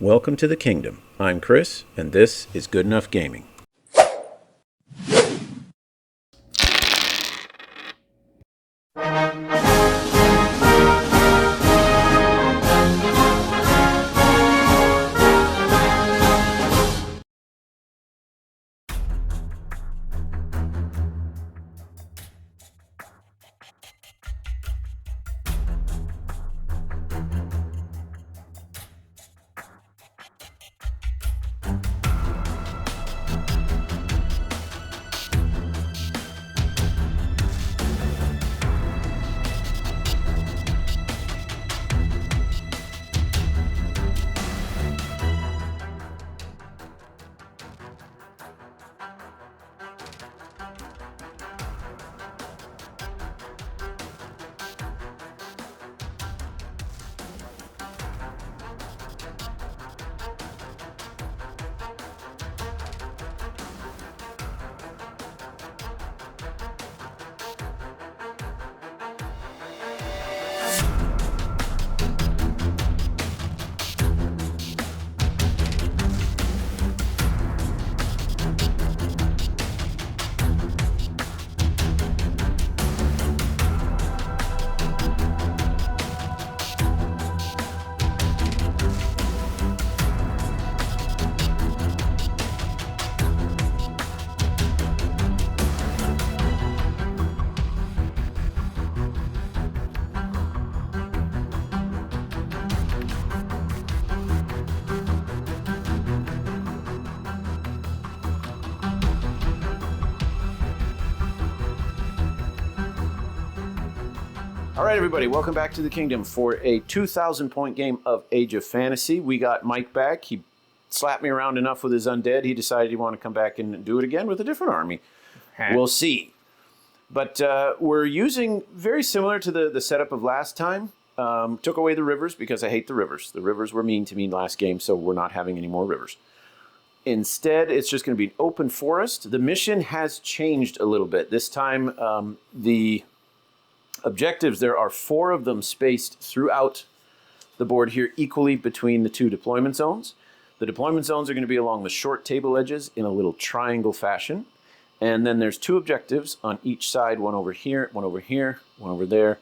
Welcome to the kingdom. I'm Chris, and this is Good Enough Gaming. All right, everybody, welcome back to the kingdom for a 2,000-point game of Age of Fantasy. We got Mike back. He slapped me around enough with his undead. He decided he wanted to come back and do it again with a different army. We'll see. But we're using very similar to the setup of last time. Took away the rivers because I hate the rivers. The rivers were mean to me last game, so we're not having any more rivers. Instead, it's just going to be an open forest. The mission has changed a little bit. This time, the objectives, there are 4 of them spaced throughout the board here equally between the 2 deployment zones. The deployment zones are going to be along the short table edges in a little triangle fashion. And then there's 2 objectives on each side, one over here, one over here, one over there,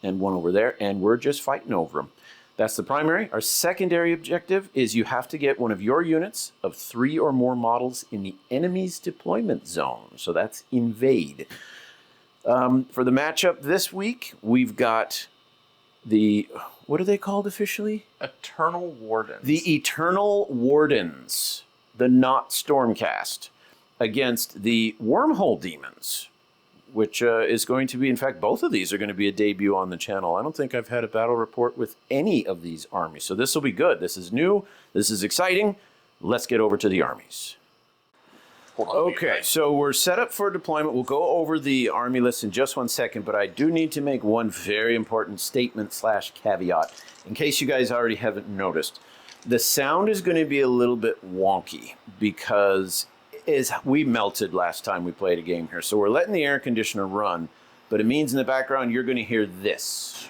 and one over there. And we're just fighting over them. That's the primary. Our secondary objective is you have to get one of your units of 3 or more models in the enemy's deployment zone. So that's invade. For the matchup this week, we've got the, what are they called officially? Eternal Wardens. The Eternal Wardens, the not Stormcast, against the Wormhole Demons, which is going to be, in fact, both of these are going to be a debut on the channel. I don't think I've had a battle report with any of these armies, so this will be good. This is new. This is exciting. Let's get over to the armies. Okay, so we're set up for deployment. We'll go over the army list in just 1 second, but I do need to make one very important statement / caveat, in case you guys already haven't noticed. The sound is going to be a little bit wonky because we melted last time we played a game here. So we're letting the air conditioner run, but it means in the background you're going to hear this.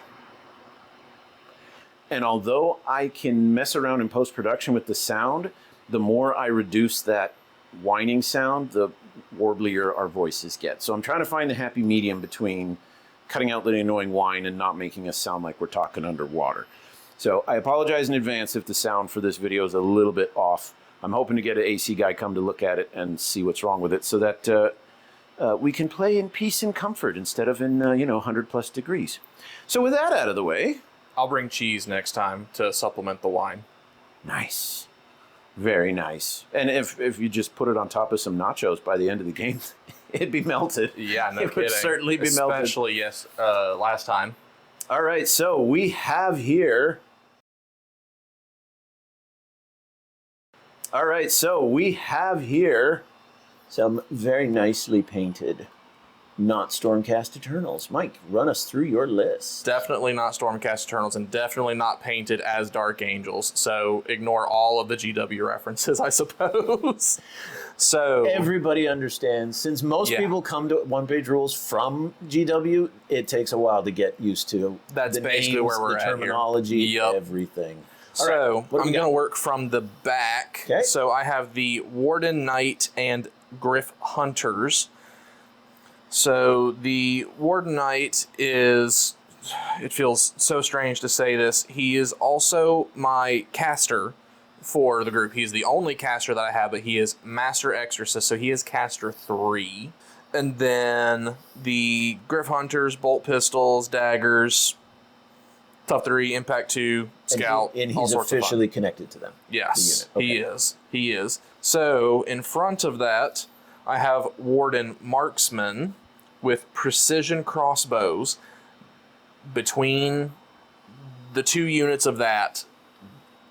And although I can mess around in post-production with the sound, the more I reduce that whining sound, the warblier our voices get. So I'm trying to find the happy medium between cutting out the annoying whine and not making us sound like we're talking underwater. So I apologize in advance if the sound for this video is a little bit off. I'm hoping to get an AC guy come to look at it and see what's wrong with it so that we can play in peace and comfort instead of in 100+ degrees. So with that out of the way, I'll bring cheese next time to supplement the wine. Nice. Very nice. And if you just put it on top of some nachos by the end of the game, it'd be melted. Yeah, no kidding. It would certainly be melted. Especially, yes, last time. All right, so we have here... some very nicely painted not Stormcast Eternals. Mike, run us through your list. Definitely not Stormcast Eternals and definitely not painted as Dark Angels. So ignore all of the GW references, I suppose. So everybody understands. Since most people come to OnePageRules from GW, it takes a while to get used to. That's the basically names, where we're the at terminology, here. Yep. Everything. So What do we I'm got? going to work from the back. Okay. So I have the Warden Knight and Griff Hunters. So the Warden Knight is, it feels so strange to say this, he is also my caster for the group. He's the only caster that I have, but he is Master Exorcist, so he is caster 3. And then the Griff Hunters, bolt pistols, daggers, tough 3, impact 2, scout, And all he's sorts of fun. officially connected to them. Yes, the he unit. is. He is. So in front of that, I have Warden Marksman with precision crossbows. Between the 2 units of that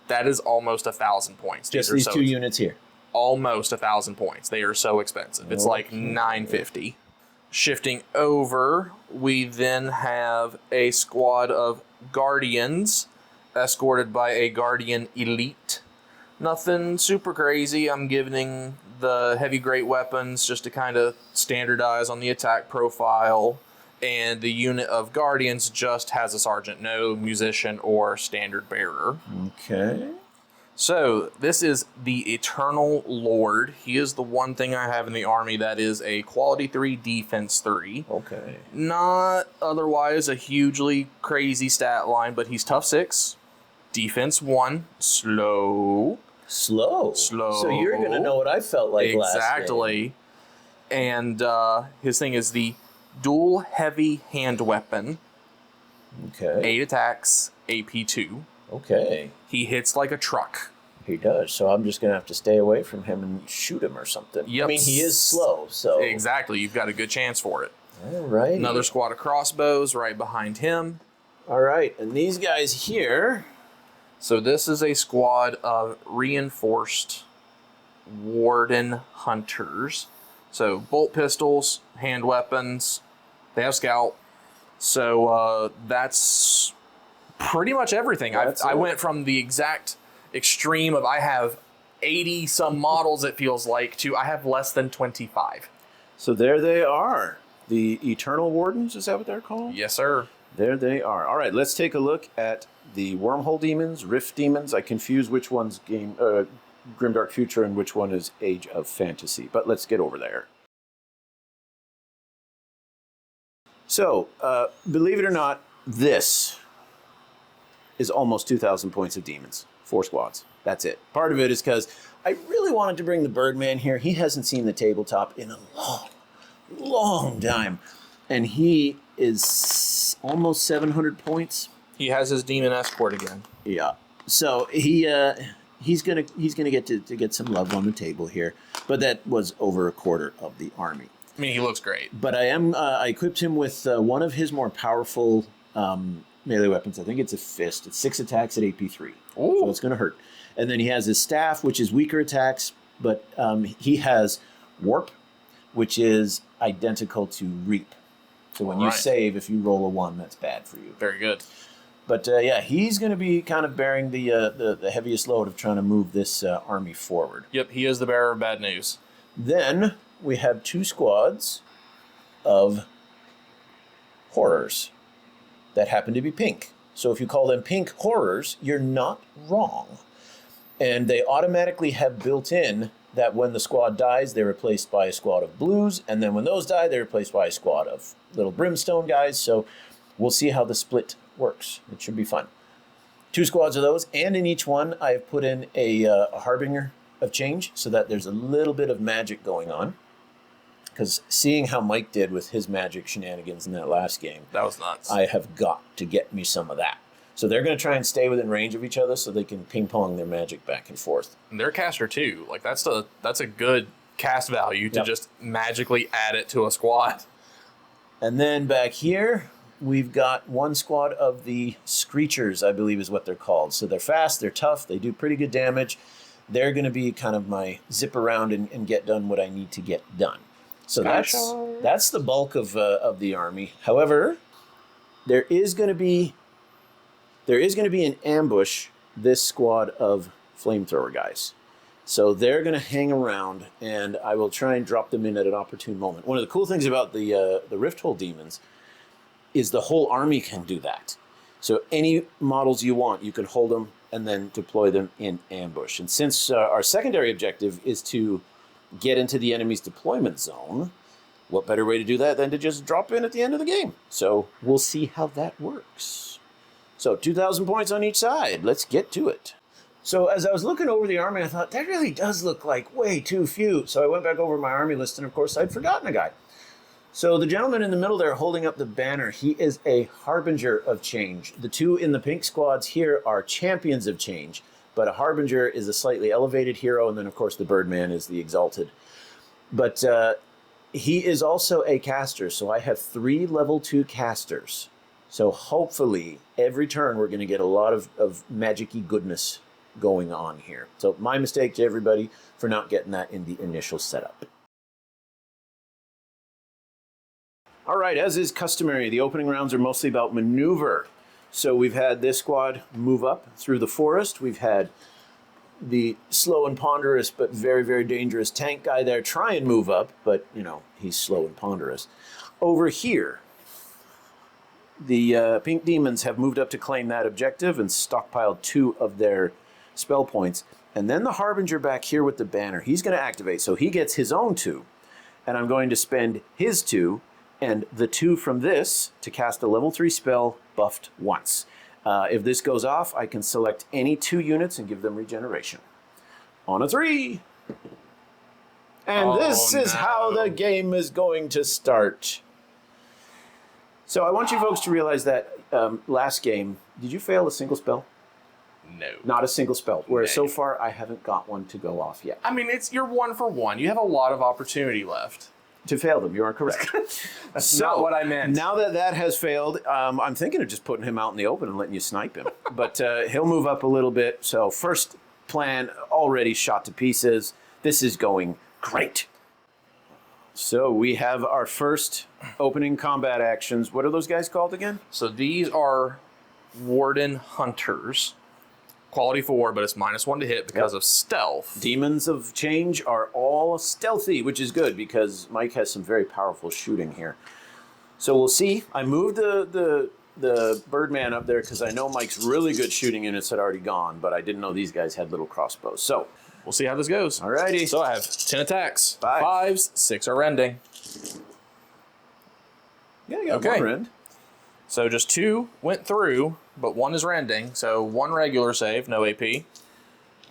is almost 1,000 points. Just these 2 units here. Almost 1,000 points. They are so expensive. It's like 950. Shifting over, we then have a squad of Guardians escorted by a Guardian Elite. Nothing super crazy. I'm giving the heavy great weapons just to kind of standardize on the attack profile. And the unit of Guardians just has a sergeant, no musician or standard bearer. Okay. So this is the Eternal Lord. He is the one thing I have in the army that is a quality 3, defense 3. Okay. Not otherwise a hugely crazy stat line, but he's tough 6, defense 1, slow. Slow. So you're going to know what I felt like last game. Exactly. And his thing is the dual heavy hand weapon. Okay. 8 attacks, AP 2. Okay. He hits like a truck. He does. So I'm just going to have to stay away from him and shoot him or something. Yep. I mean, he is slow, so. Exactly. You've got a good chance for it. All right. Another squad of crossbows right behind him. All right. And these guys here. So this is a squad of reinforced Warden Hunters. So bolt pistols, hand weapons. They have scout. So that's pretty much everything. I went from the exact extreme of I have 80 some models, it feels like, to I have less than 25. So there they are. The Eternal Wardens, is that what they're called? Yes, sir. There they are. All right, let's take a look at the Wormhole Demons, Rift Demons. I confuse which one's Grimdark Future and which one is Age of Fantasy. But let's get over there. So, believe it or not, this is almost 2,000 points of demons. 4 squads. That's it. Part of it is because I really wanted to bring the Birdman here. He hasn't seen the tabletop in a long time. And he is almost 700 points. He has his demon escort again. Yeah. So he's gonna get to get some love on the table here. But that was over a quarter of the army. I mean, he looks great. But I equipped him with one of his more powerful melee weapons. I think it's a fist. It's 6 attacks at AP 3. Ooh. So it's going to hurt. And then he has his staff, which is weaker attacks, but he has warp, which is identical to reap. So when you save, if you roll a 1, that's bad for you. Very good. But yeah, he's going to be kind of bearing the heaviest load of trying to move this army forward. Yep, he is the bearer of bad news. Then we have 2 squads of horrors that happen to be pink. So if you call them pink horrors, you're not wrong. And they automatically have built in that when the squad dies, they're replaced by a squad of blues. And then when those die, they're replaced by a squad of little brimstone guys. So we'll see how the split works. It should be fun. 2 squads of those. And in each one, I've put in a harbinger of change so that there's a little bit of magic going on. Because seeing how Mike did with his magic shenanigans in that last game, That was nuts. I have got to get me some of that. So they're going to try and stay within range of each other so they can ping pong their magic back and forth. And they're caster too. Like that's a good cast value to just magically add it to a squad. And then back here, we've got 1 squad of the Screechers, I believe is what they're called. So they're fast, they're tough, they do pretty good damage. They're going to be kind of my zip around and get done what I need to get done. So that's the bulk of the army. However, there is going to be an ambush this squad of flamethrower guys. So they're going to hang around, and I will try and drop them in at an opportune moment. One of the cool things about the Rifthole Demons is the whole army can do that. So any models you want, you can hold them and then deploy them in ambush. And since our secondary objective is to get into the enemy's deployment zone, what better way to do that than to just drop in at the end of the game? So we'll see how that works. So 2,000 points on each side. Let's get to it. So as I was looking over the army, I thought, that really does look like way too few. So I went back over my army list, and of course I'd forgotten a guy. So the gentleman in the middle there holding up the banner, he is a harbinger of change. The two in the pink squads here are champions of change, but a harbinger is a slightly elevated hero, and then of course the Birdman is the exalted. But he is also a caster, so I have 3 level 2 casters. So hopefully every turn we're going to get a lot of magic-y goodness going on here. So my mistake to everybody for not getting that in the initial setup. All right, as is customary, the opening rounds are mostly about maneuver. So we've had this squad move up through the forest. We've had the slow and ponderous but very, very dangerous tank guy there try and move up, but, you know, he's slow and ponderous. Over here, the pink demons have moved up to claim that objective and stockpiled 2 of their spell points. And then the Harbinger back here with the banner, he's going to activate. So he gets his own 2. And I'm going to spend his 2 and the 2 from this to cast a level 3 spell buffed once. If this goes off, I can select any 2 units and give them regeneration. On a 3. And this is how the game is going to start. So I want you folks to realize that last game, did you fail a single spell? No. Not a single spell. Whereas so far, I haven't got one to go off yet. I mean, you're 1 for 1. You have a lot of opportunity left. To fail them, you are correct. That's not what I meant. Now that that has failed, I'm thinking of just putting him out in the open and letting you snipe him. But he'll move up a little bit. So first plan already shot to pieces. This is going great. So we have our first opening combat actions. What are those guys called again? So these are Warden Hunters. Quality 4, but it's -1 to hit because of stealth. Demons of Change are all stealthy, which is good because Mike has some very powerful shooting here. So we'll see. I moved the Birdman up there because I know Mike's really good shooting units had already gone, but I didn't know these guys had little crossbows. So we'll see how this goes. Alrighty. So I have 10 attacks. 5. 5s, 6 are rending. Yeah, you got one rend. So just 2 went through, but 1 is rending. So 1 regular save, no AP.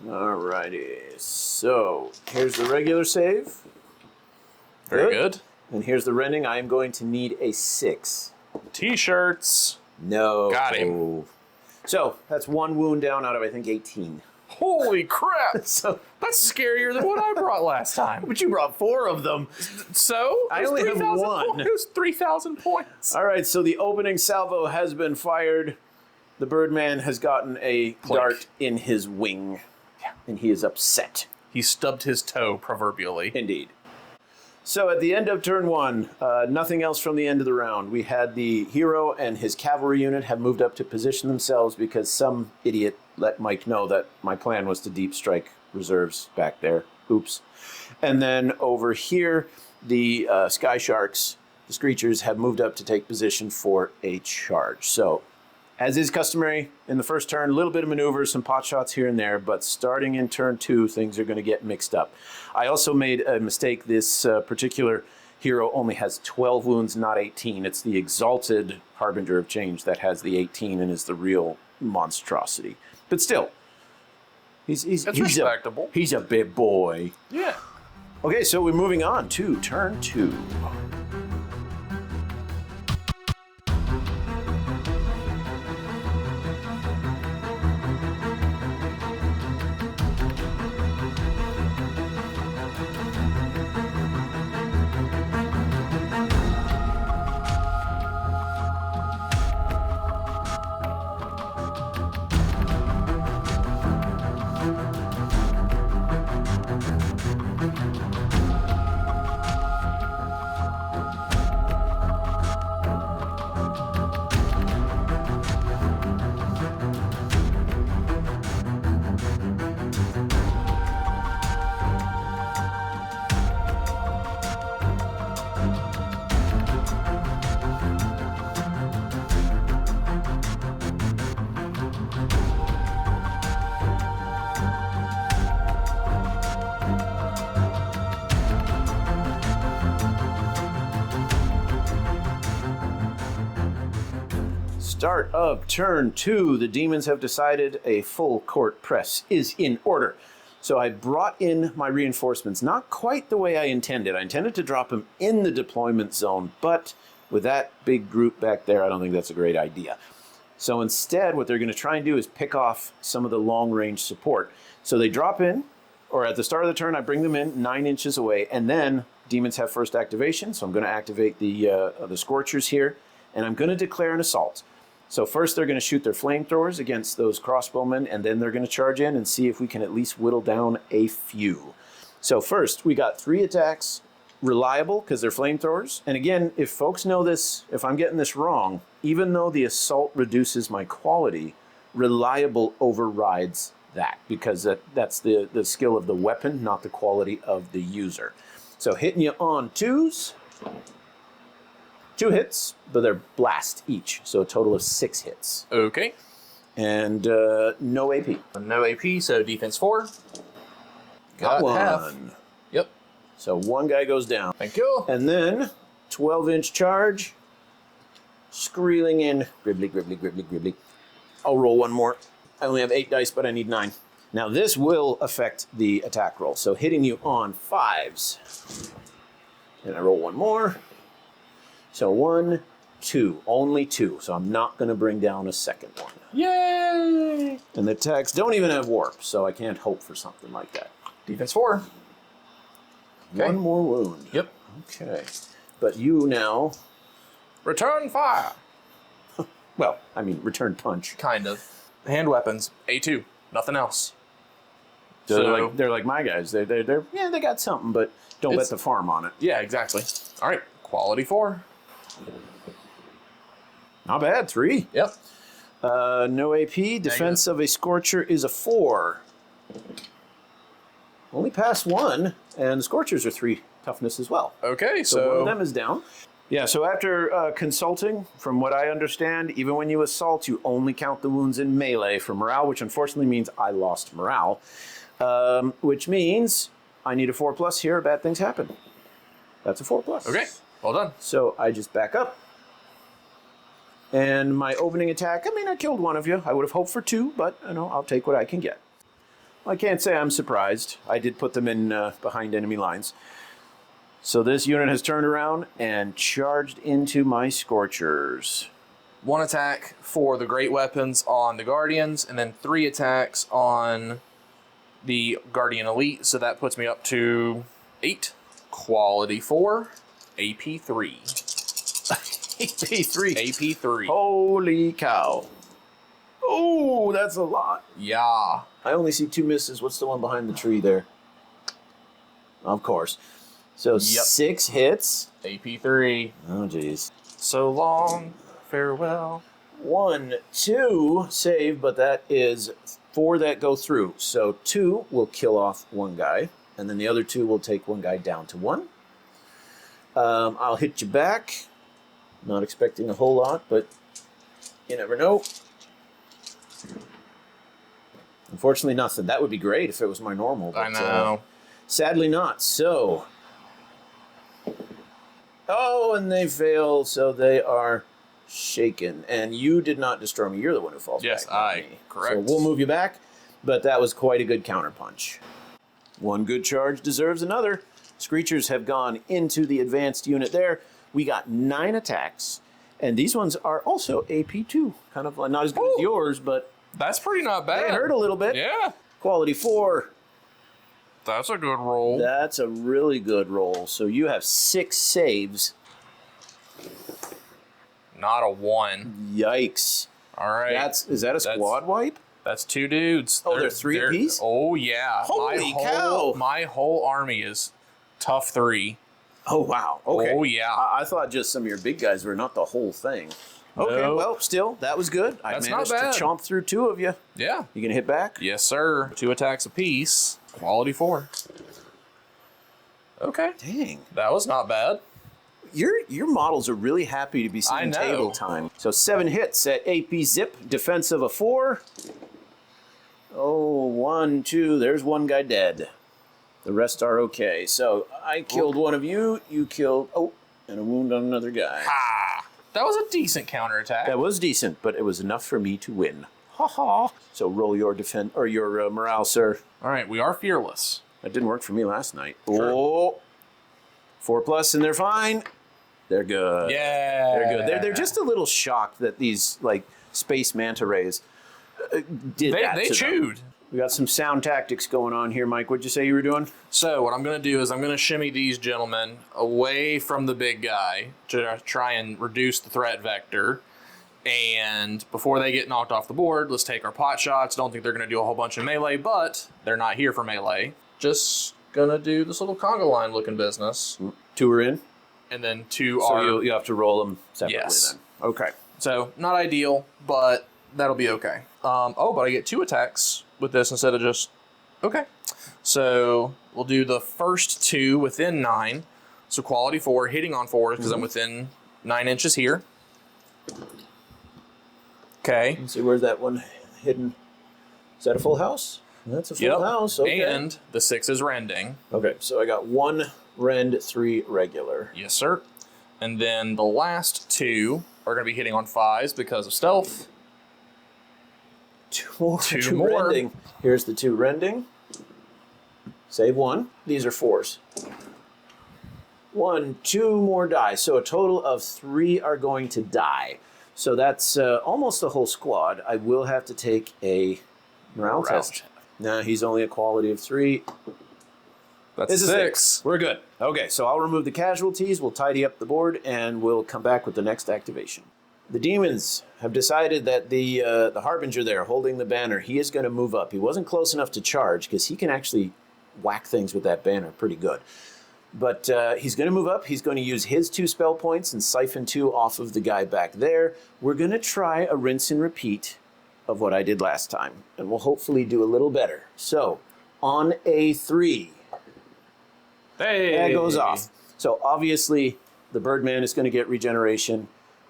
Alrighty. So here's the regular save. Very good. And here's the rending. I am going to need a 6. T-shirts. No. Got him. So that's 1 wound down out of, I think, 18. Holy crap! So that's scarier than what I brought last time. But you brought 4 of them. So I only have 1. It was 3,000 points. All right, so the opening salvo has been fired. The Birdman has gotten a dart in his wing, and he is upset. He stubbed his toe, proverbially. Indeed. So at the end of turn 1, nothing else from the end of the round. We had the hero and his cavalry unit have moved up to position themselves because some idiot let Mike know that my plan was to deep strike reserves back there. Oops. And then over here, the Sky Sharks, the Screechers, have moved up to take position for a charge. So, as is customary in the first turn, a little bit of maneuvers, some pot shots here and there, but starting in turn 2, things are going to get mixed up. I also made a mistake. This particular hero only has 12 wounds, not 18. It's the Exalted Harbinger of Change that has the 18 and is the real monstrosity. But still, he's respectable. He's a big boy. Yeah. Okay, so we're moving on to turn 2. start of turn 2, the demons have decided a full court press is in order. So I brought in my reinforcements, not quite the way I intended. I intended to drop them in the deployment zone, but with that big group back there, I don't think that's a great idea. So instead, what they're going to try and do is pick off some of the long-range support. So they drop in, or at the start of the turn, I bring them in 9 inches away, and then demons have first activation, so I'm going to activate the Scorchers here, and I'm going to declare an assault. So first they're going to shoot their flamethrowers against those crossbowmen, and then they're going to charge in and see if we can at least whittle down a few. So first, we got 3 attacks, reliable because they're flamethrowers. And again, if folks know this, if I'm getting this wrong, even though the assault reduces my quality, reliable overrides that because that's the skill of the weapon, not the quality of the user. So hitting you on 2s. 2 hits, but they're blast each, so a total of 6 hits. Okay. And no AP. No AP, so defense 4. Got one. Half. Yep. So 1 guy goes down. Thank you. And then 12-inch charge. Screeling in. Gribbly, gribbly, gribbly, gribbly. I'll roll 1 more. I only have 8 dice, but I need 9. Now this will affect the attack roll. So hitting you on 5s. And I roll 1 more. So 1, 2, only 2. So I'm not going to bring down a second one. Yay! And the attacks don't even have warp, so I can't hope for something like that. Defense 4. Okay. 1 more wound. Yep. Okay. But you now... Return fire. Well, I mean, return punch. Kind of. Hand weapons. A2. Nothing else. They're like my guys. They're yeah, they got something, but don't bet the farm on it. Yeah, exactly. All right. Quality 4. Not bad. 3. Yep. No AP. Defense of a Scorcher is a 4. Only pass 1, and the Scorchers are 3 toughness as well. Okay, So one of them is down. Yeah, so after consulting, from what I understand, even when you assault, you only count the wounds in melee for morale, which unfortunately means I lost morale, which means I need a 4+ here, bad things happen. That's a 4+. Okay, well done. So I just back up. And my opening attack, I mean, I killed 1 of you. I would have hoped for 2, but you know, I'll take what I can get. I can't say I'm surprised. I did put them in behind enemy lines. So this unit has turned around and charged into my Scorchers. 1 attack for the great weapons on the Guardians, and then 3 attacks on the Guardian Elite. So that puts me up to 8. Quality 4. AP 3. AP 3. AP 3. Holy cow. Oh, that's a lot. Yeah. I only see 2 misses. What's the one behind the tree there? Of course. So 6 hits. AP 3. Oh, geez. So long. Farewell. 1, 2 save, but that is 4 that go through. So 2 will kill off 1 guy, and then the other 2 will take 1 guy down to 1. I'll hit you back. Not expecting a whole lot, but you never know. Unfortunately, nothing. That would be great if it was my normal. But, I know. Sadly not. So. Oh, and they fail, so they are shaken. And you did not destroy me. You're the one who falls back. Yes, correct. So we'll move you back, but that was quite a good counterpunch. 1 good charge deserves another. Screechers have gone into the advanced unit there. We got 9 attacks, and these ones are also AP2. Kind of not as good as yours, but That's pretty not bad. they hurt a little bit. Yeah. Quality 4. That's a good roll. That's a really good roll. So you have 6 saves. Not a 1. Yikes. All right. Is that a squad wipe? That's 2 dudes. Oh, they're 3 apiece? Oh, yeah. Holy cow. My whole army is tough 3. Oh, wow. Okay. Oh, yeah. I thought just some of your big guys were, not the whole thing. Okay, No. well, still, that was good. That's I not managed bad. to chomp through 2 of you. Yeah. You gonna hit back? Yes, sir. 2 attacks apiece. Quality 4. Okay. Dang. That was not bad. Your models are really happy to be I seeing know. table time. So 7 hits at AP zip, defensive a 4. Oh, 1, 2, there's 1 guy dead. The rest are okay. So I killed 1 of you, you killed, and a wound on another guy. Ah. That was a decent counterattack. That was decent, but it was enough for me to win. Ha ha. So roll your defense or your morale, sir. All right, we are fearless. That didn't work for me last night. Sure. Oh, 4+ and they're fine. They're good. Yeah. They're good. They're just a little shocked that these like space manta rays did that. They to chewed. them. We got some sound tactics going on here, Mike. What'd you say you were doing? So what I'm going to do is I'm going to shimmy these gentlemen away from the big guy to try and reduce the threat vector. And before they get knocked off the board, let's take our pot shots. Don't think they're going to do a whole bunch of melee, but they're not here for melee. Just going to do this little conga line looking business. 2 are in. And then 2 So are... you have to roll them separately Yes. then. Okay. So not ideal, but that'll be okay. But I get 2 attacks with this instead of just... Okay. So we'll do the first 2 within 9. So quality 4, hitting on 4 because I'm within 9 inches here. Okay. Let's see, where's that one hidden? Is that a full house? That's a full house. Okay. And the 6 is rending. Okay, so I got 1 rend, 3 regular. Yes, sir. And then the last 2 are going to be hitting on 5s because of stealth. 2 more. 2 more. Rending. Here's the 2 rending. Save 1. These are 4s. 1, 2 more die. So a total of 3 are going to die. So that's almost a whole squad. I will have to take a morale test. Nah, he's only a quality of 3. That's This is 6. We're good. Okay, so I'll remove the casualties, we'll tidy up the board, and we'll come back with the next activation. The demons have decided that the Harbinger there, holding the banner, he is going to move up. He wasn't close enough to charge, because he can actually whack things with that banner pretty good. But he's going to move up. He's going to use his 2 spell points and siphon 2 off of the guy back there. We're going to try a rinse and repeat of what I did last time, and we'll hopefully do a little better. So, on a 3... Hey! That goes off. So obviously, the Birdman is going to get regeneration,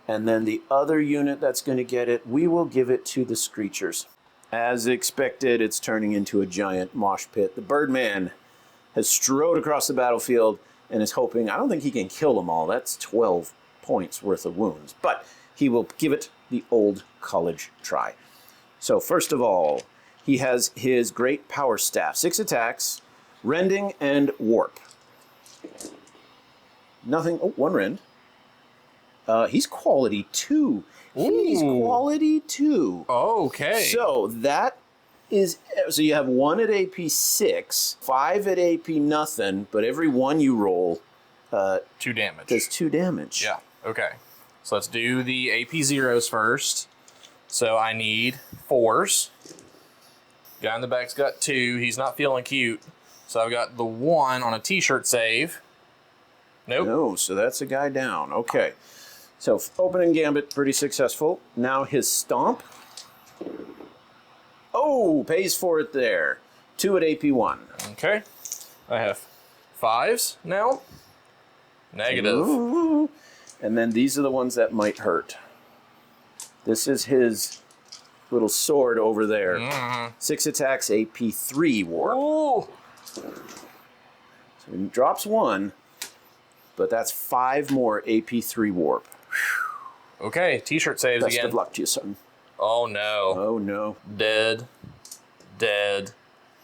and then the other unit that's going to get it, we will give it to the Screechers. As expected, it's turning into a giant mosh pit. The Birdman has strode across the battlefield and is hoping, I don't think he can kill them all. That's 12 points worth of wounds. But he will give it the old college try. So first of all, he has his great power staff. 6 attacks, rending and warp. Nothing. Oh, 1 rend. He's quality 2. He's Ooh. quality 2. Okay. So that is. So you have 1 at AP 6, 5 at AP nothing, but every 1 you roll 2 damage. does 2 damage. Yeah. Okay. So let's do the AP zeros first. So I need 4s. Guy in the back's got 2. He's not feeling cute. So I've got the 1 on a t-shirt save. Nope. No, so that's a guy down. Okay. So opening gambit, pretty successful. Now his stomp. Oh, pays for it there. 2 at AP 1. Okay. I have 5s now. Negative. Ooh. And then these are the ones that might hurt. This is his little sword over there. 6 attacks, AP 3 warp. Ooh. So he drops 1, but that's 5 more AP 3 warp. Okay, t-shirt saves Best again. of luck to you, son. Oh no. Oh no. Dead,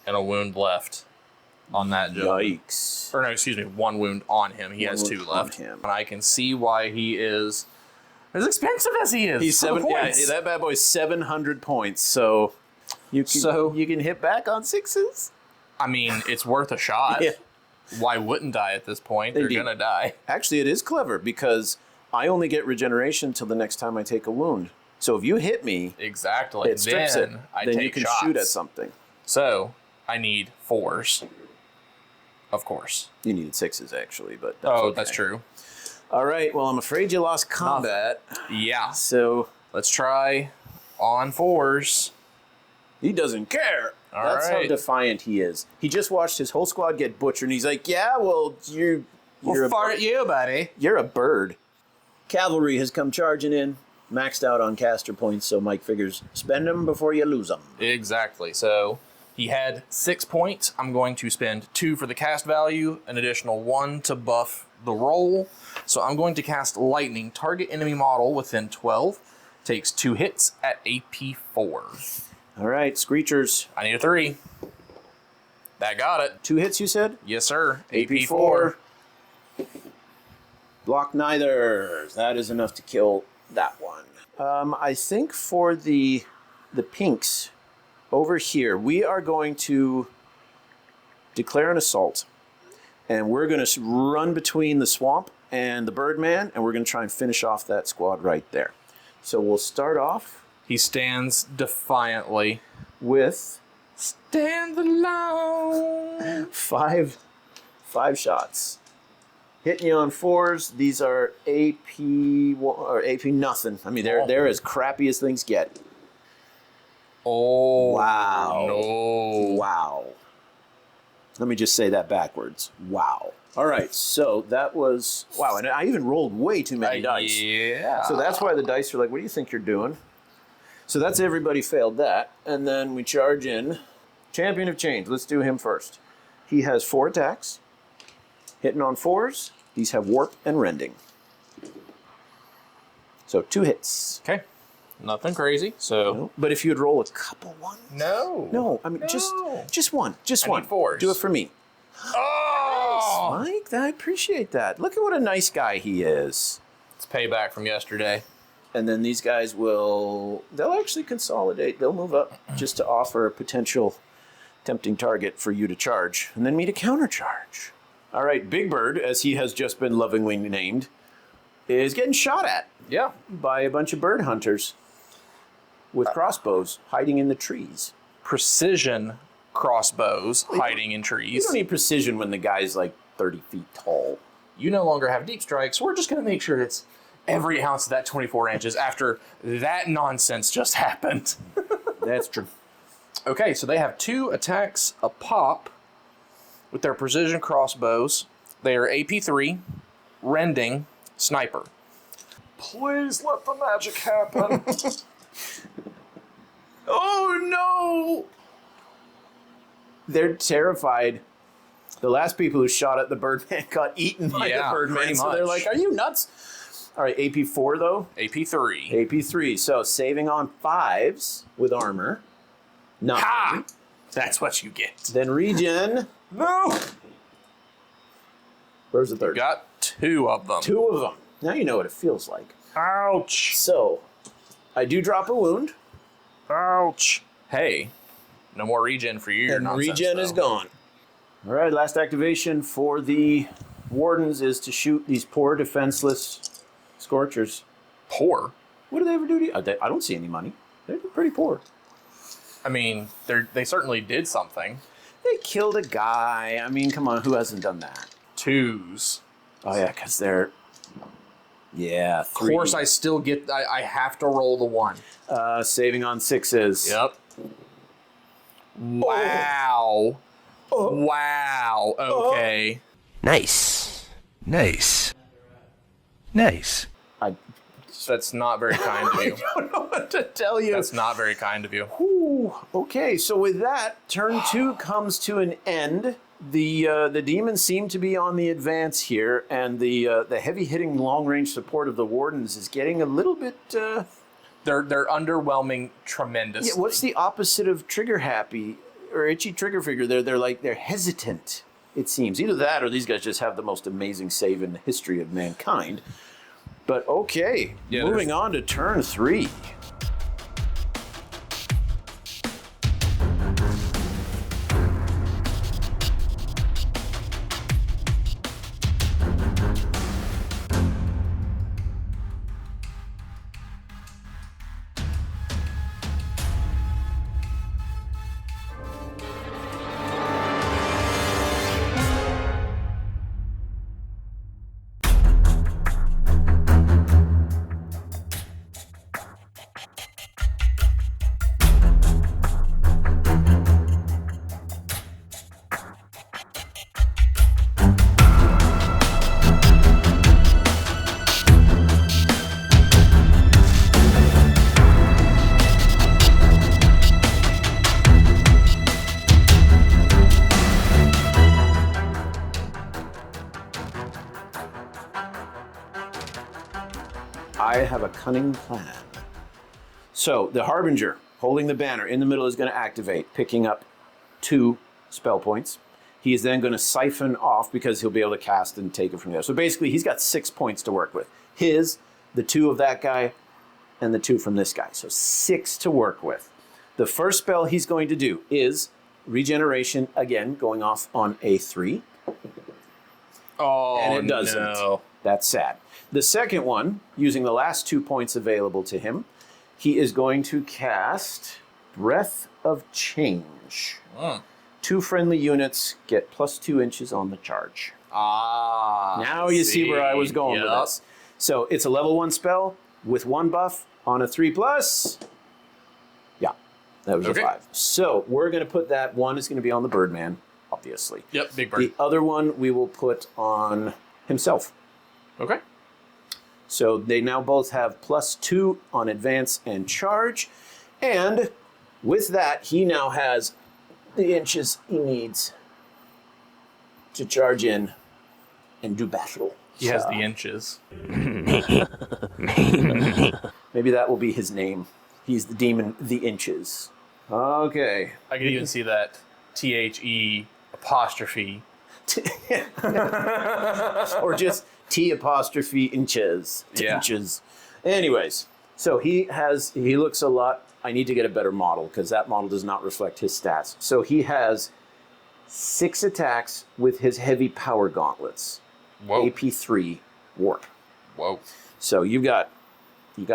and a wound left on that gentleman. Yikes. Or no, excuse me, 1 wound on him. He One has 2 wound left. on him. And I can see why he is as expensive as he is. He's for the 7. Yeah, points. that bad boy's 700 points. So you can hit back on 6s. I mean, it's worth a shot. Yeah. Why wouldn't I at this point? They're Indeed. gonna die. Actually, it is clever because I only get regeneration till the next time I take a wound. So if you hit me, Exactly. it strips then it. I Then take you can shots. shoot at something. So I need 4s. Of course. You needed 6s actually, but that's okay. That's true. All right. Well, I'm afraid you lost combat. Yeah. So Let's try on 4s. he doesn't care. All That's how right. defiant he is. He just watched his whole squad get butchered, and he's like, "Yeah, well, you're you, buddy. you're a bird." Cavalry has come charging in, maxed out on caster points. So Mike figures, spend them before you lose them. Exactly. So He had 6 points. I'm going to spend 2 for the cast value, an additional 1 to buff the roll. So I'm going to cast Lightning. Target enemy model within 12 takes 2 hits at AP 4. All right, Screechers. I need a 3. That got it. 2 hits, you said? Yes, sir. AP 4. Block neither. That is enough to kill that one. I think for the pinks over here, we are going to declare an assault. And we're going to run between the swamp and the Birdman, and we're going to try and finish off that squad right there. So we'll start off. He stands defiantly. With Stand alone. 5 shots. Hitting you on 4s. These are AP or AP nothing. I mean, they're as crappy as things get. Oh. Wow. No. Wow. Let me just say that backwards. Wow. All right, so that was... Wow, and I even rolled way too many dice. Yeah. So that's why the dice are like, what do you think you're doing? So that's everybody failed that. And then we charge in Champion of Change. Let's do him first. He has 4 attacks. Hitting on 4s. These have Warp and Rending. So 2 hits. Okay. Nothing crazy. So No. But if you'd roll a couple ones. no. I mean, No. just one. Just I one. need 4s. Do it for me. Oh. Mike, I appreciate that. Look at what a nice guy he is. It's payback from yesterday. And then these guys they'll actually consolidate. They'll move up just to offer a potential tempting target for you to charge. And then meet a countercharge. All right, Big Bird, as he has just been lovingly named, is getting shot at Yeah. by a bunch of bird hunters with crossbows hiding in the trees. Precision crossbows hiding in You trees. don't need precision when the guy's like 30 feet tall. You no longer have deep strikes. We're just going to make sure it's every ounce of that 24 inches after that nonsense just happened. That's true. Okay, so they have 2 attacks a pop with their precision crossbows. They are AP3, Rending, Sniper. Please let the magic happen. Oh no! They're terrified. The last people who shot at the Birdman got eaten by the Birdman. pretty So they're much. like, are you nuts? All right, AP4 though. AP3. AP3. So saving on 5s with armor. Nothing. Ha! That's what you get. Then regen. No! Where's the third? Got 2 of them. 2 of them. Now you know what it feels like. Ouch. So, I do drop a wound. Ouch. Hey, no more regen for you. And regen is gone. All right, last activation for the Wardens is to shoot these poor defenseless Scorchers. Poor. What do they ever do to you? I don't see any money. They're pretty poor. I mean, they certainly did something. They killed a guy. I mean, come on, who hasn't done that? 2s. Oh, yeah, because they're... Yeah, 3. Of course, I still get... I have to roll the 1. Saving on 6s. Yep. Wow. Oh. Wow. Okay. Nice. Nice. Nice. That's not very kind of you. I don't know what to tell you. That's not very kind of you. Whew. Okay, so with that, turn 2 comes to an end. The demons seem to be on the advance here, and the heavy-hitting long-range support of the Wardens is getting a little bit... They're underwhelming tremendously. Yeah, what's the opposite of trigger-happy or itchy trigger figure? They're hesitant, it seems. Either that or these guys just have the most amazing save in the history of mankind. But okay, Yeah, moving on to turn 3. I have a cunning plan. So the Harbinger, holding the banner in the middle, is going to activate, picking up 2 spell points. He is then going to siphon off because he'll be able to cast and take it from there. So basically, he's got 6 points to work with. His, the 2 of that guy, and the 2 from this guy. So 6 to work with. The first spell he's going to do is regeneration, again, going off on a 3. Oh, and it doesn't. No. That's sad. The second one, using the last 2 points available to him, he is going to cast Breath of Change. 2 friendly units get plus 2 inches on the charge. Now you see where I was going with this. So it's a level 1 spell with 1 buff on a 3+. Yeah, that was a 5. So we're going to put that one is going to be on the Birdman, obviously. Yep, big bird. The other one we will put on himself. Okay. So they now both have plus 2 on advance and charge. And with that, he now has the inches he needs to charge in and do battle. He has the inches. Maybe that will be his name. He's the demon, the inches. Okay. I could even see that THE apostrophe. Or just T apostrophe inches. Yeah. Inches. Anyways, so he looks a lot. I need to get a better model because that model does not reflect his stats. So he has 6 attacks with his heavy power gauntlets. Whoa. AP3 warp. Whoa. So you got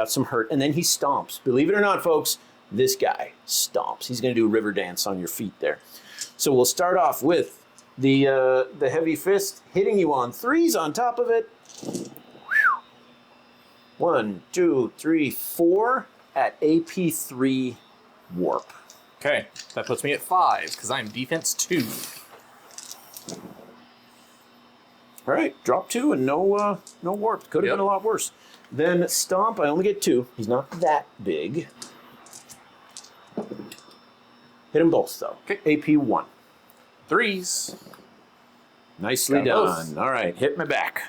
some hurt, and then he stomps. Believe it or not, folks, this guy stomps. He's going to do a river dance on your feet there. So we'll start off with the heavy fist hitting you on 3s on top of it. 1, 2, 3, 4 at AP3 warp. Okay, that puts me at 5 because I'm defense 2. All right, drop 2 and no warp. Could have been a lot worse. Then stomp, I only get 2. He's not that big. Hit them both though. Okay. AP1. 3s. Nicely Got 'em done. both. All right, hit my back.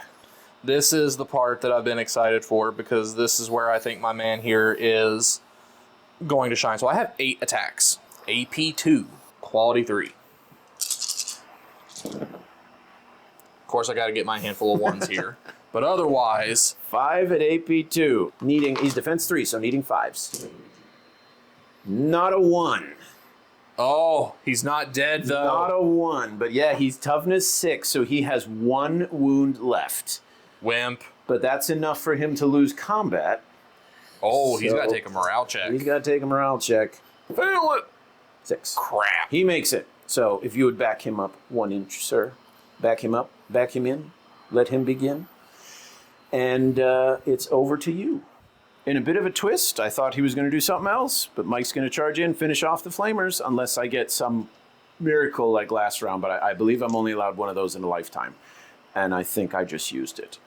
This is the part that I've been excited for because this is where I think my man here is going to shine. So I have 8 attacks. AP2. Quality 3. Of course, I got to get my handful of 1s here. But otherwise... 5 at AP2. He's defense 3, so needing 5s. Not a 1. Oh, he's not dead, though. Not a 1, but yeah, he's toughness 6, so he has 1 wound left. Wimp. But that's enough for him to lose combat. Oh, he's got to So- take a morale check. He's got to take a morale check. Fail it. 6. Crap. He makes it. So if you would back him up 1 inch, sir. Back him up, back him in, let him begin. And it's over to you. In a bit of a twist, I thought he was going to do something else, but Mike's going to charge in, finish off the Flamers, unless I get some miracle like last round, but I believe I'm only allowed 1 of those in a lifetime. And I think I just used it.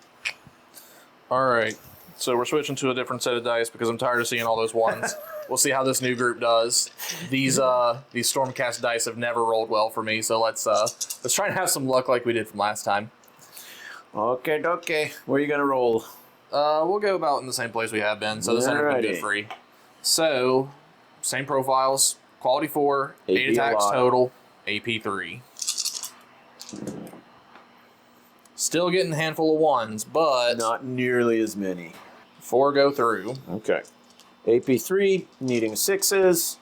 All right. So we're switching to a different set of dice because I'm tired of seeing all those 1s. We'll see how this new group does. These Stormcast dice have never rolled well for me, so let's try and have some luck like we did from last time. Okay. Where are you going to roll? We'll go about in the same place we have been, so the center will be Alrighty. good free. So, same profiles, quality 4, 8 AP a attacks lot. total, AP 3. Still getting a handful of 1s, but Not nearly as many. 4 go through. Okay. AP3, needing 6s.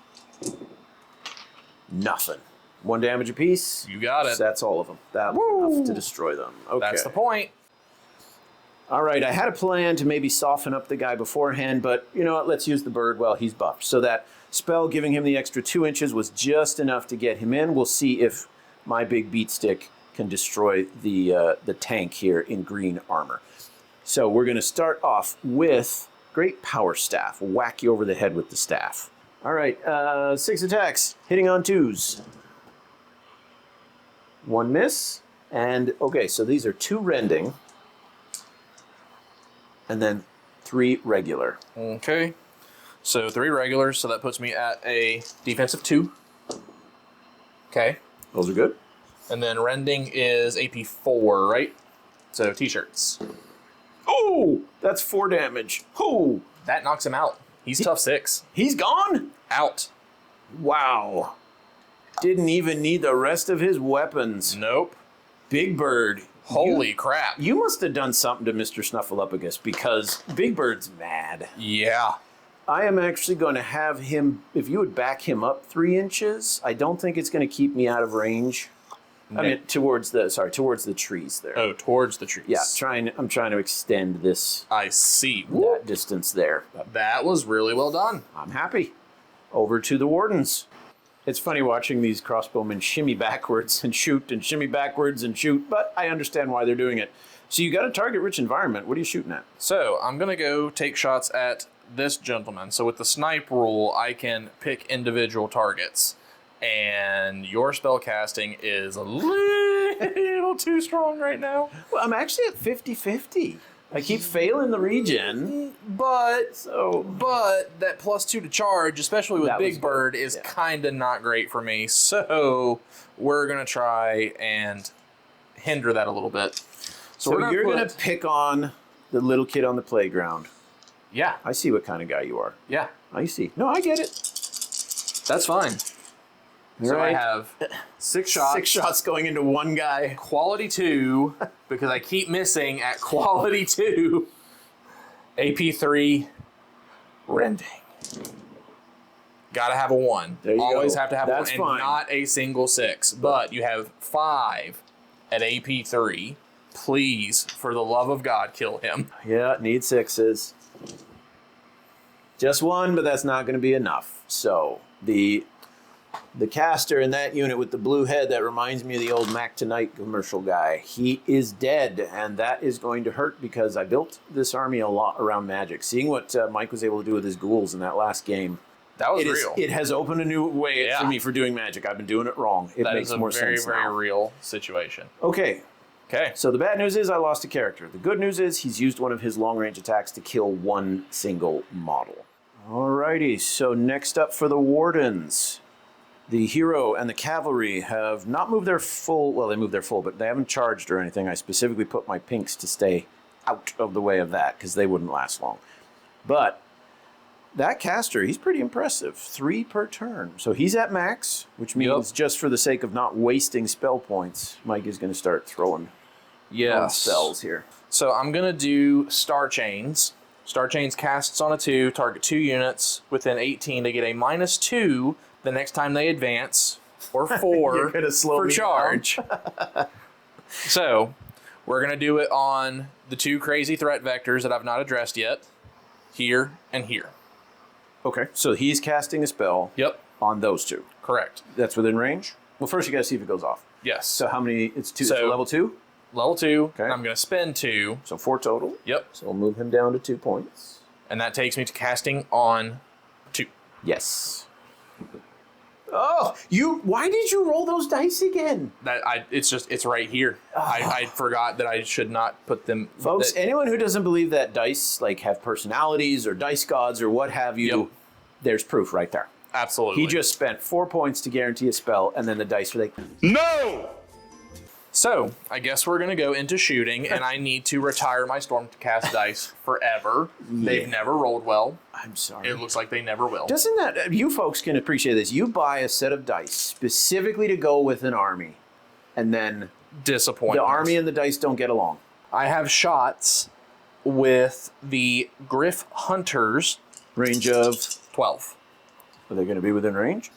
Nothing. 1 damage apiece. You got it. So that's all of them. That was enough to destroy them. Okay. That's the point. All right, I had a plan to maybe soften up the guy beforehand, but you know what? Let's use the bird while he's buffed. So that spell giving him the extra 2 inches was just enough to get him in. We'll see if my big beat stick can destroy the tank here in green armor. So we're going to start off with Great Power Staff. We'll whack you over the head with the staff. All right, 6 attacks, hitting on 2s. 1 miss, and okay, so these are 2 rending. And then 3 regular. Okay. So 3 regulars, so that puts me at a defensive 2. Okay. Those are good. And then rending is AP 4, right? So t-shirts. Oh! That's 4 damage. Whoo! That knocks him out. He's tough 6. He's gone? Out. Wow. Didn't even need the rest of his weapons. Nope. Big Bird. Holy crap. You must have done something to Mr. Snuffleupagus because Big Bird's mad. Yeah. I am actually going to have him, if you would back him up 3 inches, I don't think it's going to keep me out of range. I mean, towards the trees there. Oh, towards the trees. Yeah, I'm trying to extend this I see. that distance there. That was really well done. I'm happy. Over to the Wardens. It's funny watching these crossbowmen shimmy backwards and shoot and shimmy backwards and shoot, but I understand why they're doing it. So you got a target-rich environment. What are you shooting at? So I'm going to go take shots at this gentleman. So with the snipe rule, I can pick individual targets. And your spell casting is a little too strong right now. Well, I'm actually at 50-50. I keep failing the regen. But that +2 to charge, especially with That was Big Bird, is kind of not great for me. So we're going to try and hinder that a little bit. So you're going to pick on the little kid on the playground. Yeah. I see what kind of guy you are. Yeah. I see. No, I get it. That's fine. So Right. I have 6 shots. 6 shots going into one guy. Quality 2, because I keep missing at quality 2. AP 3, rending. Gotta have a 1. There you Always go. have to have That's 1, fine. and not a single 6. But you have 5 at AP 3. Please, for the love of God, kill him. Yeah, need 6s. Just 1, but that's not going to be enough. So the caster in that unit with the blue head, that reminds me of the old Mac Tonight commercial guy. He is dead, and that is going to hurt because I built this army a lot around magic. Seeing what Mike was able to do with his ghouls in that last game, That was real. it has opened a new way for me for doing magic. I've been doing it wrong. It That makes is a more very, sense very now. real situation. Okay, Okay. so the bad news is I lost a character. The good news is he's used one of his long-range attacks to kill one single model. Alrighty, so next up for the Wardens. The hero and the cavalry have not moved their full, well, they moved their full, but they haven't charged or anything. I specifically put my pinks to stay out of the way of that because they wouldn't last long. But that caster, he's pretty impressive. 3 per turn. So he's at max, which means just for the sake of not wasting spell points, Mike is going to start throwing spells here. So I'm going to do Star Chains. Star Chains casts on a 2, target 2 units within 18 to get a -2 the next time they advance, or 4 You're gonna slow for me charge. So we're going to do it on the 2 crazy threat vectors that I've not addressed yet, here and here. Okay, so he's casting a spell Yep, on those 2. correct. That's within range? Well, first you got to see if it goes off. Yes. So how many? It's 2. So- So level 2? Level 2, Okay. I'm going to spend 2. So 4 total. Yep. So we'll move him down to 2 points. And that takes me to casting on 2. Yes. Oh, why did you roll those dice again? It's right here. I forgot that I should not put them. Folks, anyone who doesn't believe that dice like have personalities or dice gods or what have you, Yep. there's proof right there. Absolutely. He just spent 4 points to guarantee a spell, and then the dice were like, No! So, I guess we're going to go into shooting, and I need to retire my Stormcast dice forever. They've never rolled well. I'm sorry. It looks like they never will. Doesn't that, you folks can appreciate this. You buy a set of dice specifically to go with an army, and then Disappointment. the army and the dice don't get along. I have shots with the Griff Hunters. Range of, 12. are they going to be within range?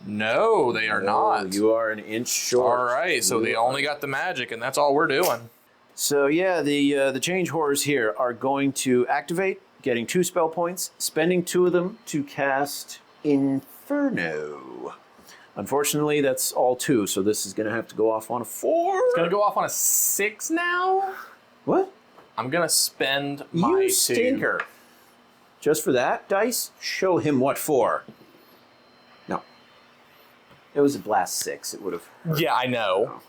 No, they are not. Oh, you are an inch short. All right, so they only got the magic, and that's all we're doing. So yeah, the change horrors here are going to activate, getting 2 spell points, spending 2 of them to cast Inferno. Unfortunately, that's all 2, so this is going to have to go off on a 4. It's going to go off on a 6 now. What? I'm going to spend my You 2. stinker. Just for that dice, show him what for. No. It was a blast 6. It would have. Yeah, I know.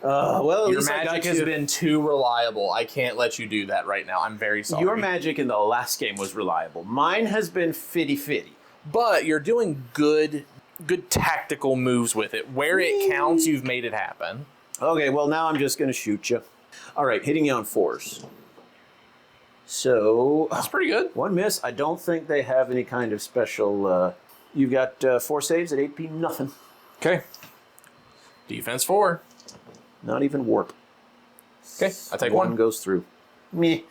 Well, at Your least I got magic has you. been too reliable. I can't let you do that right now. I'm very sorry. Your magic in the last game was reliable. Mine has been fitty-fitty. But you're doing good tactical moves with it. Where it counts, you've made it happen. Okay, well, now I'm just going to shoot you. All right, hitting you on 4s. So That's pretty good. one miss. I don't think they have any kind of special. You've got 4 saves at 8p. Nothing. Okay. Defense 4. Not even warp. Okay, I take One one. goes through. Meh.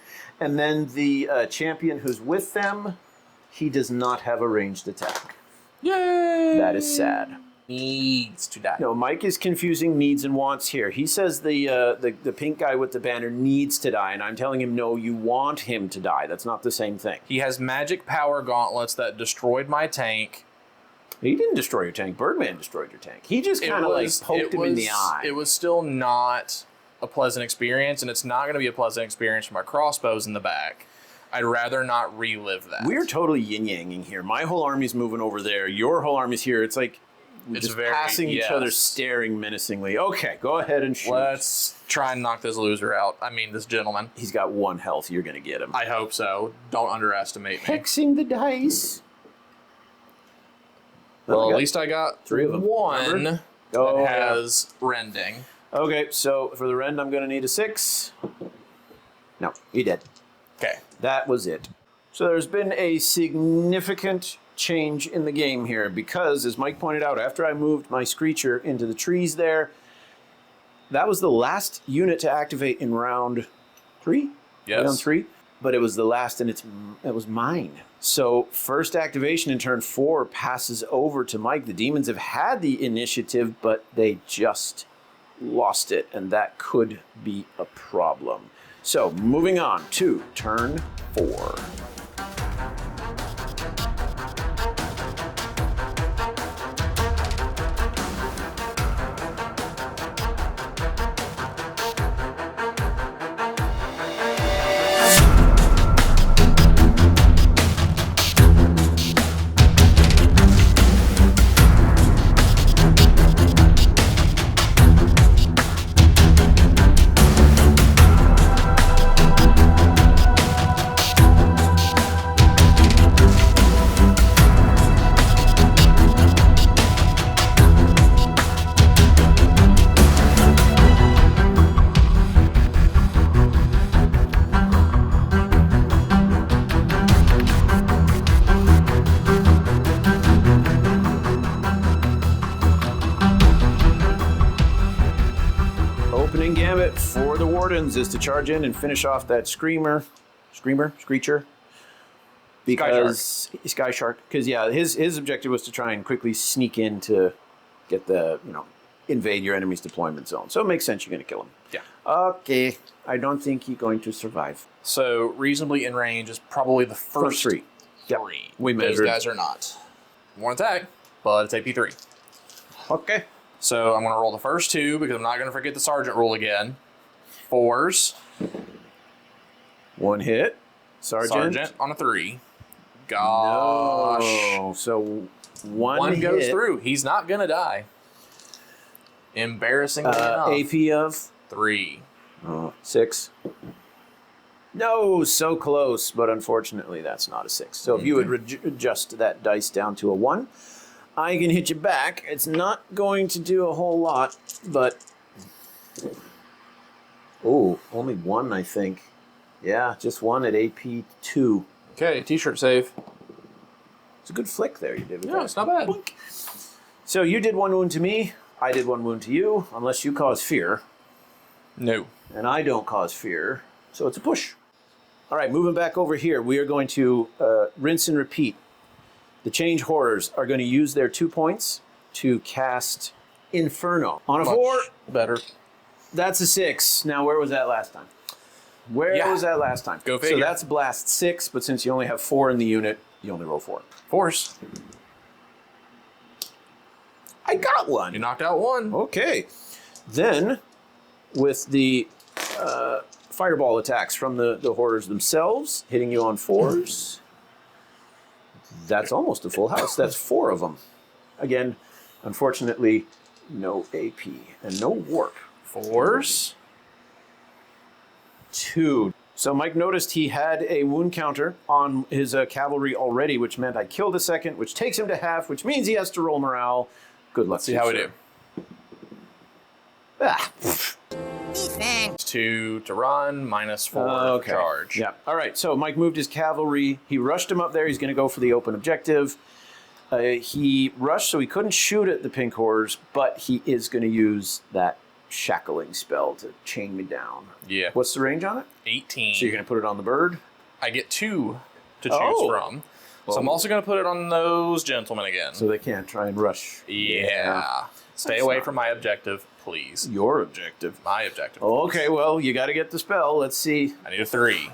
And then the champion who's with them, he does not have a ranged attack. Yay! That is sad. Needs to die. No, Mike is confusing needs and wants here. He says the pink guy with the banner needs to die, and I'm telling him, no, you want him to die. That's not the same thing. He has magic power gauntlets that destroyed my tank. He didn't destroy your tank. Birdman destroyed your tank. He just kind of like poked him in the eye. It was still not a pleasant experience, and it's not going to be a pleasant experience for my crossbows in the back. I'd rather not relive that. We're totally yin-yanging here. My whole army's moving over there. Your whole army's here. It's like we're just passing each other, staring menacingly. Okay, go ahead and shoot. Let's try and knock this loser out. I mean, this gentleman. He's got 1 health. You're going to get him. I hope so. Don't underestimate me. Hexing the dice. Well, at least I got 3 of them. one that has rending. Okay, so for the rend, I'm going to need a 6. No, he did. Okay. That was it. So there's been a significant change in the game here because, as Mike pointed out, after I moved my Screecher into the trees there, that was the last unit to activate in round 3? Yes. Round 3? But it was the last, and it was mine. So first activation in turn 4 passes over to Mike. The demons have had the initiative, but they just lost it, and that could be a problem. So moving on to turn 4. Opening gambit for the Wardens is to charge in and finish off that Screecher. Because Sky Shark. Because yeah, his objective was to try and quickly sneak in to get the, invade your enemy's deployment zone. So it makes sense you're going to kill him. Yeah. Okay. I don't think he's going to survive. So reasonably in range is probably the first 3. Yep. We measured. Those guys are not. 1 attack, but it's AP3. Okay. So I'm going to roll the first 2 because I'm not going to forget the sergeant rule again. 4s. 1 hit. Sergeant on a 3. Gosh. No. So one hit. goes through. He's not going to die. Embarrassingly enough. AP of 3. 6. No, so close, but unfortunately that's not a 6. So if you would adjust that dice down to a 1, I can hit you back. It's not going to do a whole lot, but... Oh, only 1, I think. Yeah, just 1 at AP 2. Okay, t-shirt save. It's a good flick there you did with Yeah, that. it's not bad. Boink. So you did 1 wound to me, I did 1 wound to you, unless you cause fear. No. And I don't cause fear, so it's a push. All right, moving back over here, we are going to rinse and repeat. The Change Horrors are going to use their 2 points to cast Inferno. On a 4, better. that's a 6. Now, where was that last time? Where was that last time? Go figure. So that's blast 6, but since you only have 4 in the unit, you only roll 4. 4s. I got 1. You knocked out 1. Okay. Then, with the fireball attacks from the horrors themselves, hitting you on 4s, that's almost a full house. That's 4 of them. Again, unfortunately, no AP and no warp. 4s. 2. So Mike noticed he had a wound counter on his cavalry already, which meant I killed a second, which takes him to half, which means he has to roll morale. Good luck. Let's see how we do. Ah. -2 to run, -4 to charge. Yeah. All right. So Mike moved his cavalry. He rushed him up there. He's going to go for the open objective. He rushed, so he couldn't shoot at the pink horrors, but he is going to use that shackling spell to chain me down. Yeah. What's the range on it? 18. So you're going to put it on the bird? I get 2 to choose from. Well, so I'm also going to put it on those gentlemen again. so they can't try and rush. Yeah. Stay away from my objective, please. Your objective. My objective. Oh, okay, well, you got to get the spell. Let's see. I need a 3.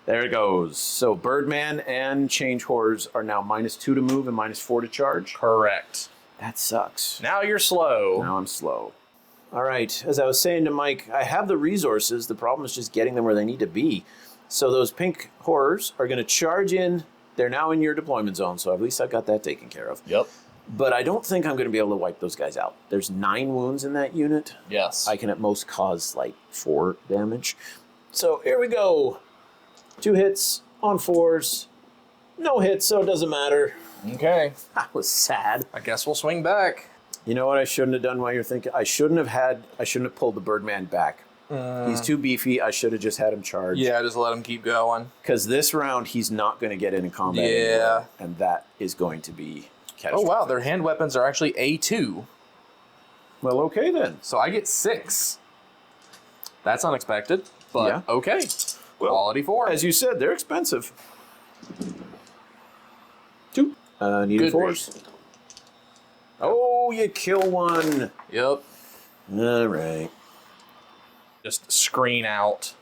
There it goes. So Birdman and Change Horrors are now -2 to move and -4 to charge. Correct. That sucks. Now you're slow. Now I'm slow. All right. As I was saying to Mike, I have the resources. The problem is just getting them where they need to be. So those pink horrors are going to charge in. They're now in your deployment zone, so at least I've got that taken care of. Yep. But I don't think I'm going to be able to wipe those guys out. There's 9 wounds in that unit. Yes. I can at most cause like 4 damage. So here we go. 2 hits on 4s. No hits, so it doesn't matter. Okay. That was sad. I guess we'll swing back. You know what I shouldn't have done while you're thinking? I shouldn't have pulled the Birdman back. He's too beefy. I should have just had him charge. Yeah, just let him keep going. Because this round, he's not going to get in combat anymore, and that is going to be Oh, catastrophic. wow. Their hand weapons are actually A2. Well, okay then. So I get 6. That's unexpected, but Yeah. okay. Well, Quality 4. As you said, they're expensive. 2. Needed Good 4s. Oh, you kill one. Yep. All right. Just screen out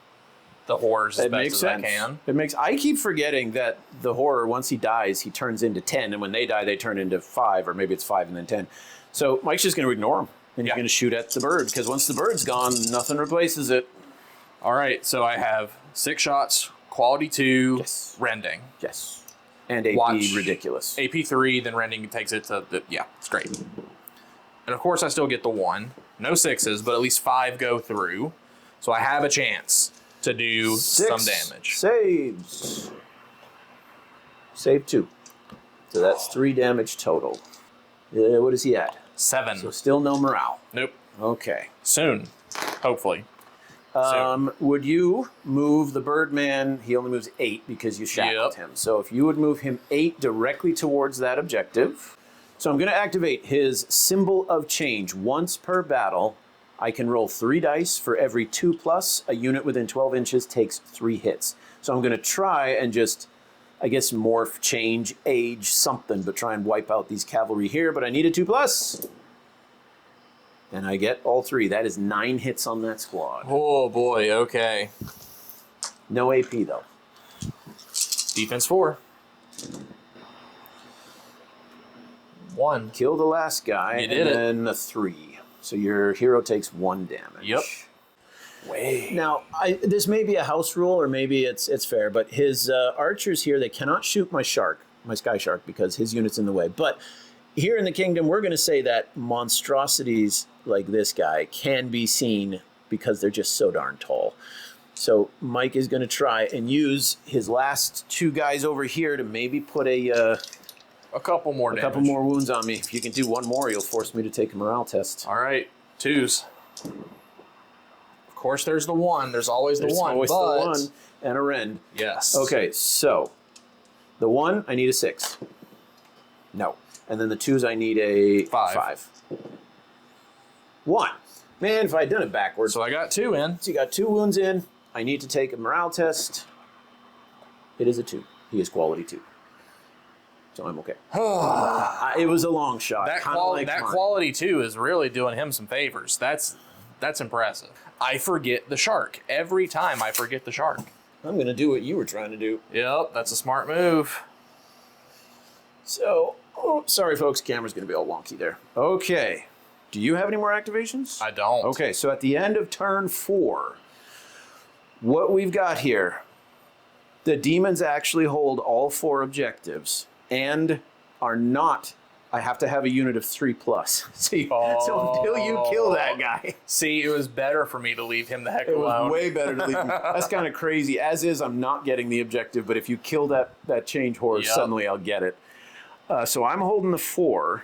the horrors as It best makes as sense. I can. I keep forgetting that the horror, once he dies, he turns into 10, and when they die, they turn into 5, or maybe it's 5 and then 10. So Mike's just going to ignore him, and he's Yeah. going to shoot at the bird, because once the bird's gone, nothing replaces it. All right, so I have 6 shots, quality 2, Yes. rending. Yes. And AP Watch. ridiculous. AP3, then rending takes it to the, yeah, it's great. And of course I still get the 1. No 6s, but at least 5 go through. So I have a chance to do 6 some damage. saves. Save 2. So that's 3 damage total. What is he at? 7. So still no morale. Nope. Okay. Soon. Hopefully. Soon. Would you move the Birdman? He only moves 8 because you shackled him. So if you would move him 8 directly towards that objective. So I'm going to activate his Symbol of Change. Once per battle, I can roll 3 dice. For every 2+, a unit within 12 inches takes 3 hits. So I'm going to try and just, I guess, morph, change, age, something, but try and wipe out these cavalry here. But I need a 2+. And I get all 3. That is 9 hits on that squad. Oh boy, okay. No AP, though. Defense 4. 1. Kill the last guy, You did and it. then a 3. So your hero takes 1 damage. Yep. Way. Now, this may be a house rule, or maybe it's fair, but his archers here, they cannot shoot my shark, my sky shark, because his unit's in the way. But here in the kingdom, we're going to say that monstrosities like this guy can be seen because they're just so darn tall. So Mike is going to try and use his last 2 guys over here to maybe put a couple more damage. couple more wounds on me. If you can do 1 more, you'll force me to take a morale test. All right, 2s. Of course, there's the 1. There's always the 1. Always but the 1 and a rend. yes. Okay, so the 1, I need a 6. No. And then the 2s, I need a 5. 1. Man, if I had done it backwards. So I got 2 in. So you got 2 wounds in. I need to take a morale test. It is a 2. He is quality 2. So I'm okay. It was a long shot. That, kinda like mine. quality 2 is really doing him some favors. That's impressive. I forget the shark. Every time I forget the shark. I'm going to do what you were trying to do. Yep, that's a smart move. So, sorry folks, camera's going to be all wonky there. Okay. Do you have any more activations? I don't. Okay, so at the end of turn 4, what we've got here, the demons actually hold all 4 objectives and are not, I have to have a unit of 3+. So until you kill that guy. See, it was better for me to leave him the heck It alone. was way better to leave him. That's kind of crazy. As is, I'm not getting the objective, but if you kill that change horse, Yep. suddenly I'll get it. So I'm holding the 4.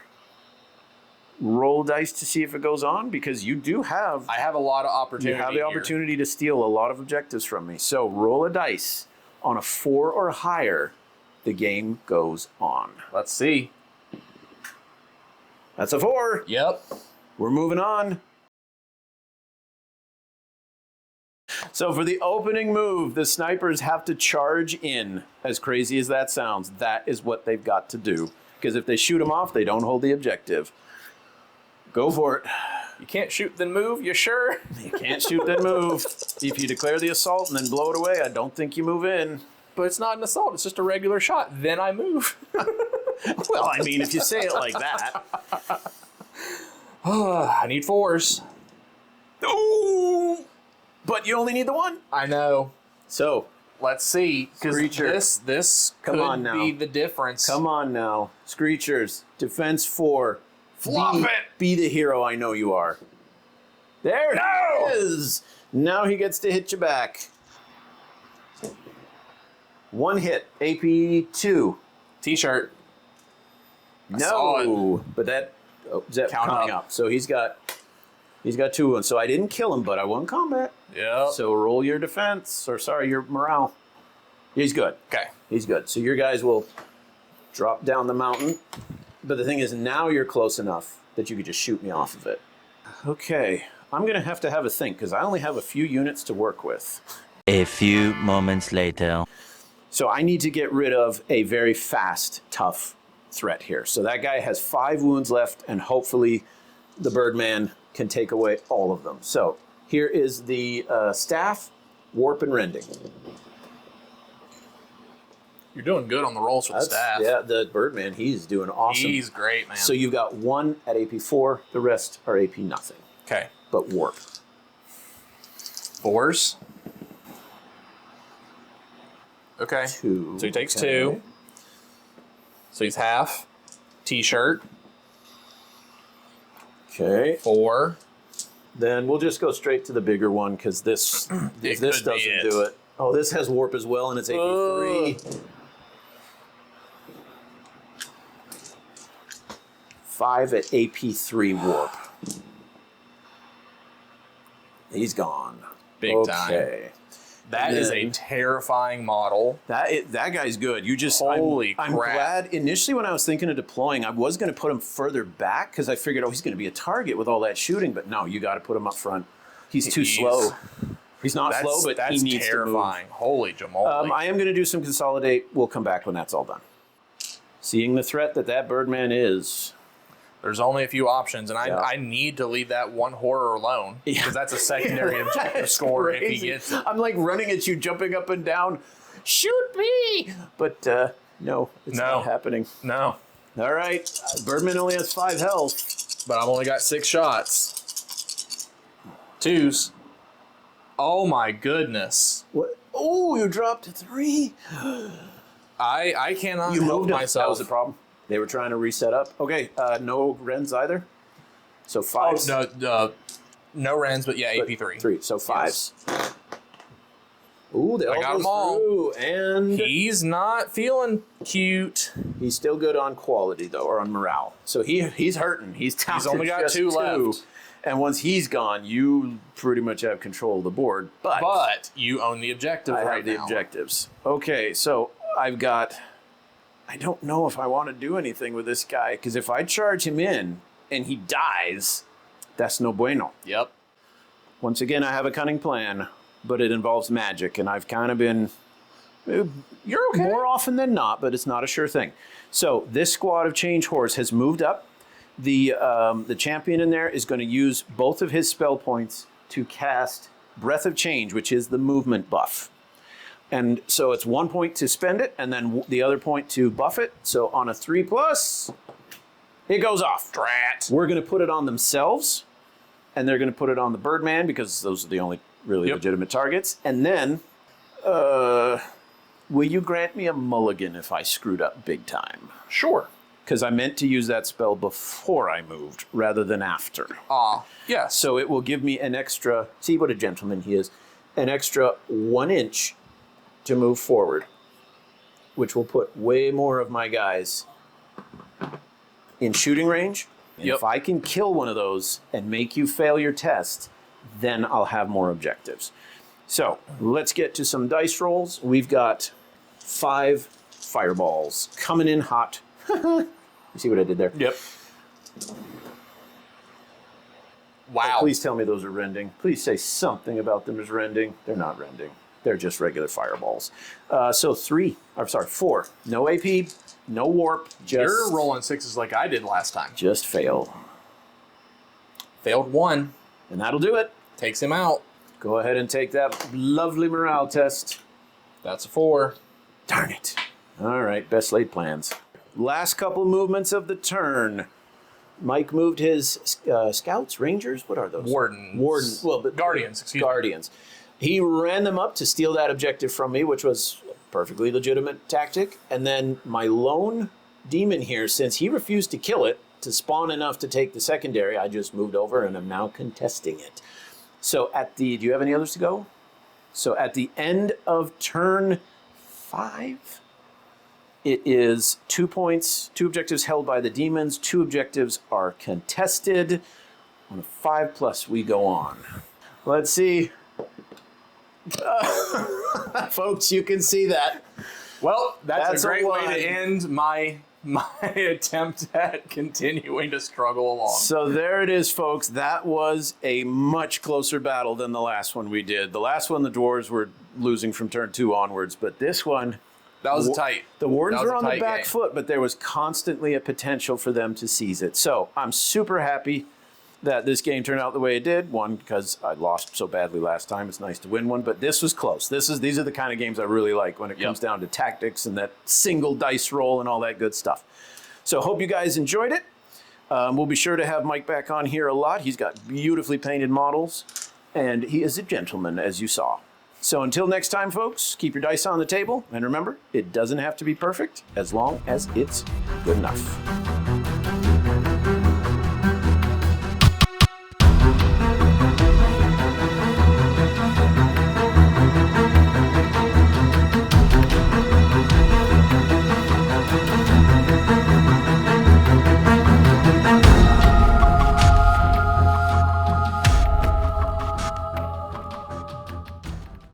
roll dice to see if it goes on? Because you do have... I have a lot of opportunity. You have the opportunity to steal a lot of objectives from me. So roll a dice. On a 4 or higher, the game goes on. Let's see. That's a 4. Yep. We're moving on. So for the opening move, the snipers have to charge in. As crazy as that sounds, that is what they've got to do. Because if they shoot them off, they don't hold the objective. Go for it. You can't shoot then move, you sure? You can't shoot then move. If you declare the assault and then blow it away, I don't think you move in. But it's not an assault, it's just a regular shot. Then I move. Well, I mean, if you say it like that. I need 4s. Ooh! But you only need the 1. I know. So, let's see. Because this Come on could now. be the difference. come on now. Screechers, defense 4. Flop it! Be the hero I know you are. There it is! Now he gets to hit you back. 1 hit, AP 2. T-shirt. saw No, but that is that Count coming up. up. So he's got 2 wounds. So I didn't kill him, but I won combat. Yep. So roll your defense, or sorry, your morale. He's good. Okay. He's good. So your guys will drop down the mountain. But the thing is, now you're close enough that you could just shoot me off of it. Okay, I'm going to have a think, because I only have a few units to work with. A few moments later. So I need to get rid of a very fast, tough threat here. So that guy has 5 wounds left, and hopefully the Birdman can take away all of them. So here is the staff, warp and rending. You're doing good on the rolls for the staff. Yeah, the Birdman, he's doing awesome. He's great, man. So you've got 1 at AP 4, the rest are AP nothing, Okay. but warp. 4s. Okay. 2. So he takes okay. 2. So he's half. T-shirt. Okay. 4. Then we'll just go straight to the bigger one, because this It this could be doesn't it. do it. Oh, this has warp as well, and it's AP 3. 5 at AP 3 warp. He's gone. Big time. Okay. That is a Then- terrifying model. That guy's good. You just Holy I'm crap. glad. Initially, when I was thinking of deploying, I was going to put him further back because I figured, oh, he's going to be a target with all that shooting. But no, you got to put him up front. He's too slow. He's not slow, but that's he needs terrifying. Holy Jamal. to move. I am going to do some consolidate. We'll come back when that's all done. Seeing the threat that Birdman is. There's only a few options, and Yeah. I need to leave that one horror alone because that's a secondary objective That's score if he crazy. gets it. I'm like running at you, jumping up and down. Shoot me! But no, it's No. not happening. No, All right, Birdman only has 5 health. but I've only got 6 shots. 2s. Oh my goodness. What? Oh, you dropped to 3. I cannot You help moved myself. That myself. was the problem. They were trying to reset up. Okay, no Rens either. So 5. No Rens, but yeah, AP3. 3. So 5s. Ooh, they all got go 'em all. through, and He's not feeling cute. he's still good on quality though, or on morale. So he's hurting. He's down. He's only to got just 2 left. And once he's gone, you pretty much have control of the board. But you own the objective I right have the now. objectives. Okay, so I don't know if I want to do anything with this guy, because if I charge him in and he dies, that's no bueno. Yep. Once again, I have a cunning plan, but it involves magic, and I've kind of been... You're okay. More often than not, but it's not a sure thing. So this squad of Change Horse has moved up. The champion in there is going to use both of his spell points to cast Breath of Change, which is the movement buff. And so it's 1 point to spend it, and then the other point to buff it. So on a 3+, it goes off. Drat. We're going to put it on themselves, and they're going to put it on the Birdman, because those are the only really legitimate targets. And then, will you grant me a mulligan if I screwed up big time? Sure. Because I meant to use that spell before I moved, rather than after. Yes. So it will give me an extra, see what a gentleman he is, an extra 1 inch to move forward, which will put way more of my guys in shooting range, And Yep. if I can kill one of those and make you fail your test, then I'll have more objectives. So let's get to some dice rolls. We've got 5 fireballs coming in hot. You see what I did there? Yep. Wow. Please tell me those are rending. Please say something about them as rending. They're not rending. They're just regular fireballs. So 4. No AP, no warp. Just, You're rolling 6s like I did last time. just fail. Failed 1. And that'll do it. Takes him out. Go ahead and take that lovely morale test. That's a 4. Darn it. All right, best laid plans. Last couple movements of the turn. Mike moved his scouts, rangers. What are those? Wardens. Well, but Guardians, excuse me. Guardians. He ran them up to steal that objective from me, which was a perfectly legitimate tactic. And then my lone demon here, since he refused to kill it to spawn enough to take the secondary, I just moved over and I'm now contesting it. So do you have any others to go? So at the end of turn 5, it is 2 points, 2 objectives held by the demons, 2 objectives are contested. On a 5+, we go on. Let's see. Folks, you can see that. Well, that's a great way one. to end my attempt at continuing to struggle along. So there it is, folks. That was a much closer battle than the last one we did. The last one, the dwarves were losing from turn 2 onwards, but this one... That was tight. The Wardens That was were a on the tight back game. foot, but there was constantly a potential for them to seize it. So I'm super happy that this game turned out the way it did. One, because I lost so badly last time. It's nice to win one, but this was close. These are the kind of games I really like when it comes down to tactics and that single dice roll and all that good stuff. So hope you guys enjoyed it. We'll be sure to have Mike back on here a lot. He's got beautifully painted models, and he is a gentleman, as you saw. So until next time, folks, keep your dice on the table, and remember, it doesn't have to be perfect as long as it's good enough.